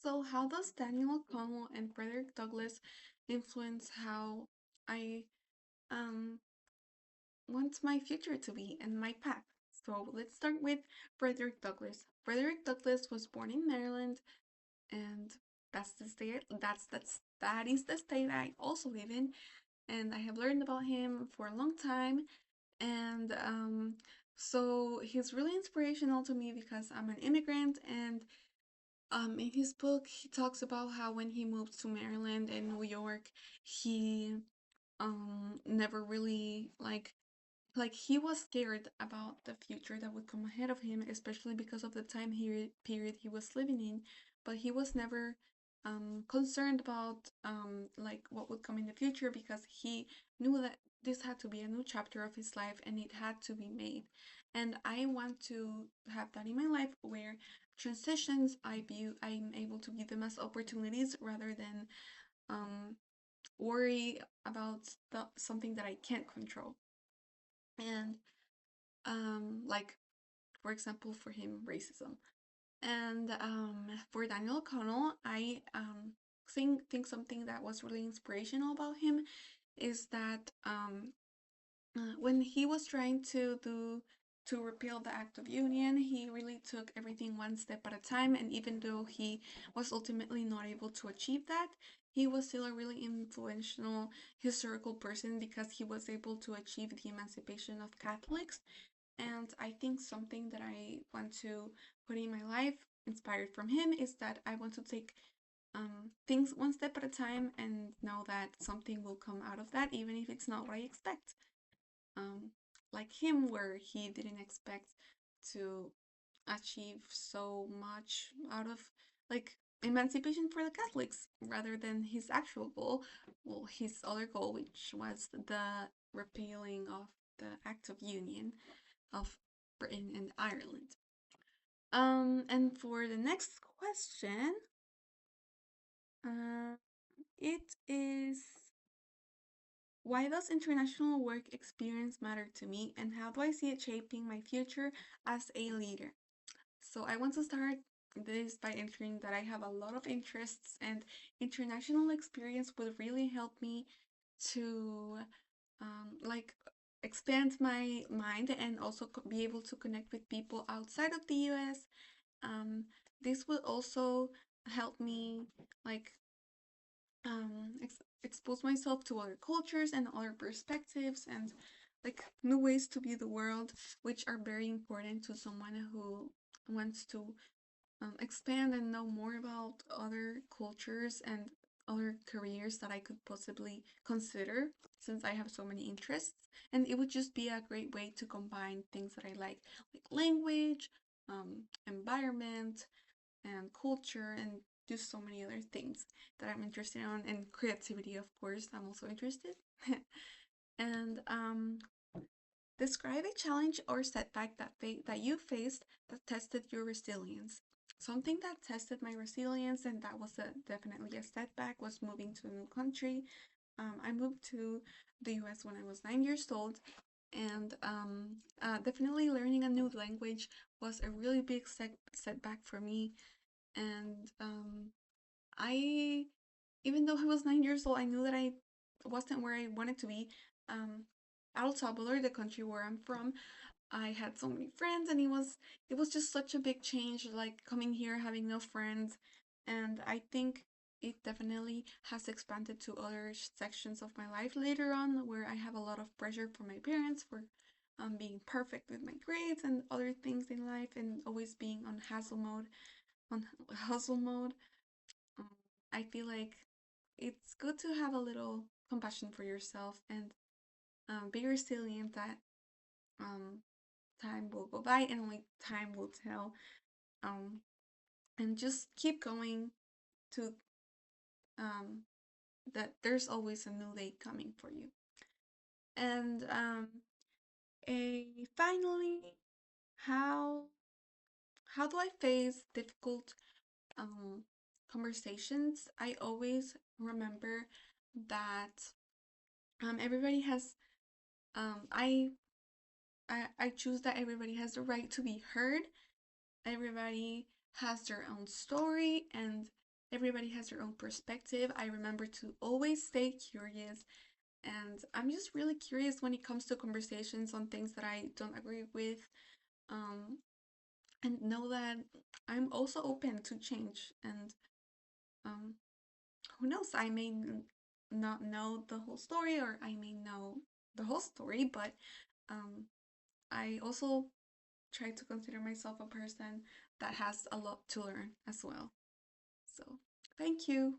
So, how does Daniel O'Connell and Frederick Douglass influence how I um, want my future to be and my path? So, let's start with Frederick Douglass. Frederick Douglass was born in Maryland, and that's the state. That is the state I also live in, and I have learned about him for a long time. And so he's really inspirational to me because I'm an immigrant, and in his book, he talks about how when he moved to Maryland and New York, he never really like he was scared about the future that would come ahead of him, especially because of the period he was living in. But he was never concerned about like what would come in the future because he knew that this had to be a new chapter of his life and it had to be made. And I want to have that in my life where transitions I'm able to give them as opportunities rather than um, worry about something that I can't control. And like for example for him racism, and for Daniel O'Connell I think something that was really inspirational about him is that when he was trying to repeal the Act of Union, he really took everything one step at a time, and even though he was ultimately not able to achieve that, he was still a really influential historical person because he was able to achieve the emancipation of Catholics. And I think something that I want to put in my life, inspired from him, is that I want to take things one step at a time and know that something will come out of that, even if it's not what I expect. Um, like him, where he didn't expect to achieve so much out of like emancipation for the Catholics rather than his actual goal. Well, his other goal, which was the repealing of the Act of Union of Britain and Ireland. And for the next question, uh, it is why does international work experience matter to me, and how do I see it shaping my future as a leader? So I want to start this by answering that I have a lot of interests, and international experience would really help me to like expand my mind and also be able to connect with people outside of the US. Um, this will also help me like expose myself to other cultures and other perspectives and like new ways to view the world, which are very important to someone who wants to expand and know more about other cultures and other careers that I could possibly consider since I have so many interests. And it would just be a great way to combine things that I like language, environment, and culture, and just so many other things that I'm interested in, and creativity, of course, I'm also interested. And describe a challenge or setback that you faced that tested your resilience. Something that tested my resilience, and that was definitely a setback, was moving to a new country. I moved to the US when I was 9 years old, and definitely learning a new language was a really big setback for me. And I, even though I was 9 years old, I knew that I wasn't where I wanted to be. Um, El Salvador, the country where I'm from, I had so many friends, and it was just such a big change, like coming here, having no friends, and I think it definitely has expanded to other sections of my life later on, where I have a lot of pressure from my parents for being perfect with my grades and other things in life, and always being on hustle mode. um, I feel like it's good to have a little compassion for yourself and be resilient that um, time will go by and only time will tell. Um, and just keep going to um, that there's always a new day coming for you. And finally, how how do I face difficult um, conversations? I always remember that everybody has I choose that everybody has the right to be heard. Everybody has their own story, and Everybody has their own perspective. I remember to always stay curious, and I'm just really curious when it comes to conversations on things that I don't agree with. Um, and know that I'm also open to change. And um, who knows? I may not know the whole story, or I may know the whole story, but um, I also try to consider myself a person that has a lot to learn as well. So, thank you.